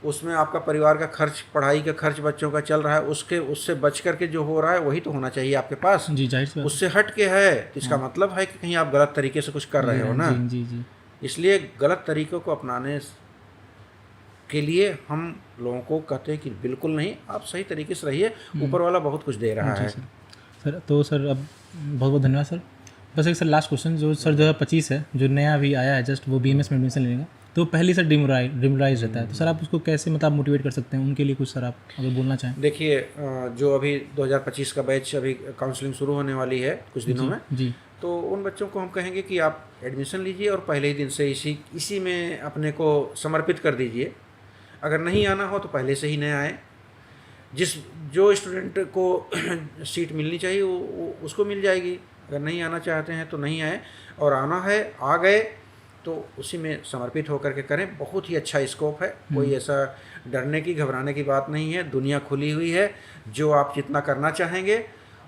उसमें आपका परिवार का खर्च, पढ़ाई का खर्च बच्चों का चल रहा है, उससे बच करके जो हो रहा है वही तो होना चाहिए आपके पास। जी जाहिर सी बात उससे हट के है तो इसका मतलब है कि कहीं आप गलत तरीके से कुछ कर रहे हो ना। जी जी जी। इसलिए गलत तरीक़ों को अपनाने के लिए हम लोगों को कहते हैं कि बिल्कुल नहीं, आप सही तरीके से रहिए, ऊपर वाला बहुत कुछ दे रहा है। सर तो सर अब बहुत बहुत धन्यवाद सर। बस एक सर लास्ट क्वेश्चन, जो सर 2025 है, जो नया अभी आया है जस्ट, वो बीएमएस में एडमिशन लेने का, तो पहली सर डिमोरलाइज रहता है, तो सर आप उसको कैसे मतलब मोटिवेट कर सकते हैं, उनके लिए कुछ सर आप अगर बोलना चाहें? देखिए, जो अभी 2025 का बैच, अभी काउंसलिंग शुरू होने वाली है कुछ दिनों में, जी। तो उन बच्चों को हम कहेंगे कि आप एडमिशन लीजिए और पहले ही दिन से इसी में अपने को समर्पित कर दीजिए। अगर नहीं आना हो तो पहले से ही न आए। जो स्टूडेंट को सीट मिलनी चाहिए वो उसको मिल जाएगी। अगर नहीं आना चाहते हैं तो नहीं आए, और आना है, आ गए तो उसी में समर्पित होकर के करें। बहुत ही अच्छा स्कोप है, कोई ऐसा डरने की, घबराने की बात नहीं है। दुनिया खुली हुई है, जो आप जितना करना चाहेंगे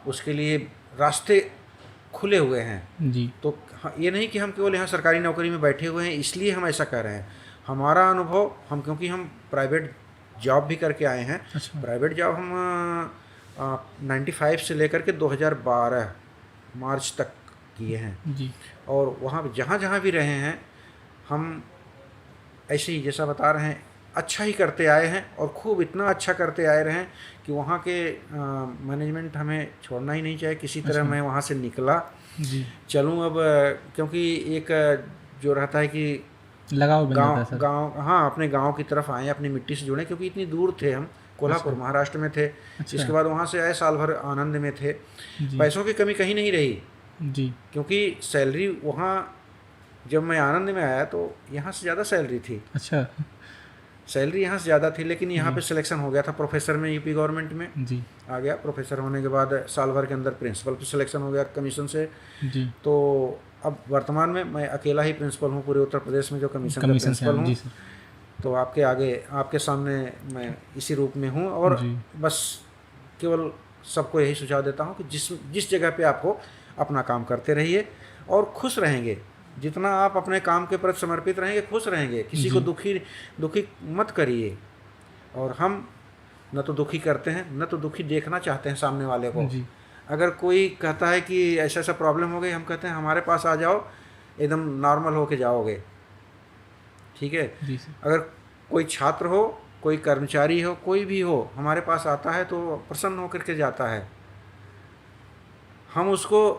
उसके लिए रास्ते खुले हुए हैं। जी। तो ये नहीं कि हम केवल यहाँ सरकारी नौकरी में बैठे हुए हैं इसलिए हम ऐसा कर रहे हैं। हमारा अनुभव, हम क्योंकि हम प्राइवेट जॉब भी करके आए हैं। अच्छा। प्राइवेट जॉब हम 95 से लेकर के 2012 मार्च तक किए हैं। जी। और वहाँ जहाँ जहाँ भी रहे हैं हम ऐसे ही जैसा बता रहे हैं अच्छा ही करते आए हैं, और खूब इतना अच्छा करते आए रहे हैं कि वहाँ के मैनेजमेंट हमें छोड़ना ही नहीं चाहे। किसी तरह मैं वहाँ से निकला, जी। चलूँ अब, क्योंकि एक जो रहता है कि लगाव बन जाता है सर। गाँव, हाँ, अपने गाँव की तरफ आए, अपनी मिट्टी से जुड़े, क्योंकि इतनी दूर थे हम। कोल्हापुर महाराष्ट्र में थे। अच्छा। इसके बाद वहाँ से आए, साल भर आनंद में थे। पैसों की कमी कहीं नहीं रही जी, क्योंकि सैलरी वहाँ, जब मैं आनंद में आया तो यहाँ से ज़्यादा सैलरी थी। अच्छा। सैलरी यहाँ से ज़्यादा थी, लेकिन यहाँ पे सिलेक्शन हो गया था प्रोफेसर में, यूपी गवर्नमेंट में जी आ गया। प्रोफेसर होने के बाद साल भर के अंदर प्रिंसिपल पे सिलेक्शन हो गया कमीशन से। जी। तो अब वर्तमान में मैं अकेला ही प्रिंसिपल हूँ पूरे उत्तर प्रदेश में, जो कमीशन का प्रिंसिपल हूँ। तो आपके आगे, आपके सामने मैं इसी रूप में हूँ, और बस केवल सबको यही सुझाव देता हूँ कि जिस जिस जगह पे आपको अपना काम करते रहिए और खुश रहेंगे। जितना आप अपने काम के प्रति समर्पित रहेंगे, खुश रहेंगे, किसी को दुखी मत करिए। और हम न तो दुखी करते हैं, न तो दुखी देखना चाहते हैं सामने वाले को। जी अगर कोई कहता है कि ऐसा ऐसा प्रॉब्लम हो गई, हम कहते हैं हमारे पास आ जाओ, एकदम नॉर्मल होके जाओगे, ठीक है। जी सर। अगर कोई छात्र हो, कोई कर्मचारी हो, कोई भी हो, हमारे पास आता है तो प्रसन्न होकर के जाता है, हम उसको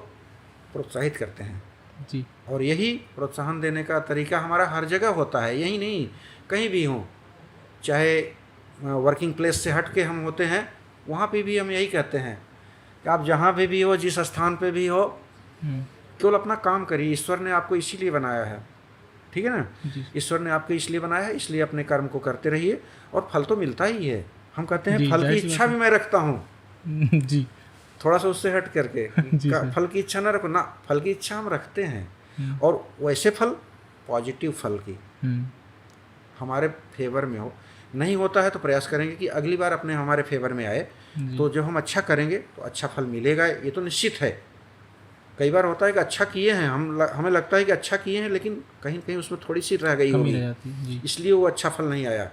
प्रोत्साहित करते हैं। जी और यही प्रोत्साहन देने का तरीका हमारा हर जगह होता है, यही नहीं, कहीं भी हो, चाहे वर्किंग प्लेस से हट के हम होते हैं, वहाँ पे भी हम यही कहते हैं कि आप जहाँ पे भी हो, जिस स्थान पे भी हो, केवल अपना काम करिए। ईश्वर ने आपको इसीलिए बनाया है, ठीक है ना। जी ईश्वर ने आपको इसलिए बनाया है, इसलिए अपने कर्म को करते रहिए और फल तो मिलता ही है। हम कहते हैं जी, फल की जाहिर सी इच्छा बात भी मैं रखता हूँ, जी थोड़ा सा उससे हट करके जी सर। फल की इच्छा ना रखो ना, फल की इच्छा हम रखते हैं। हम्म, और वैसे फल, पॉजिटिव फल की, हम्म, हमारे फेवर में हो। नहीं होता है तो प्रयास करेंगे कि अगली बार अपने हमारे फेवर में आए। जी तो जब हम अच्छा करेंगे तो अच्छा फल मिलेगा, ये तो निश्चित है। कई बार होता है कि अच्छा किए हैं, हमें लगता है कि अच्छा किए हैं, लेकिन कहीं कहीं उसमें थोड़ी सी रह गई कमी रह होगी, जाती है। जी इसलिए वो अच्छा फल नहीं आया।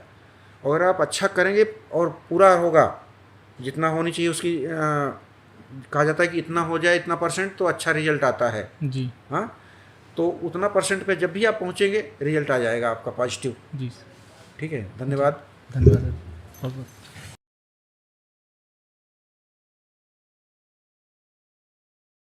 और अगर आप अच्छा करेंगे और पूरा होगा, जितना होनी चाहिए उसकी कहा जाता है कि इतना हो जाए, इतना परसेंट, तो अच्छा रिजल्ट आता है। जी हाँ, तो उतना परसेंट पे जब भी आप पहुँचेंगे, रिजल्ट आ जाएगा आपका पॉजिटिव। जी ठीक है, धन्यवाद। धन्यवाद सर बहुत बहुत।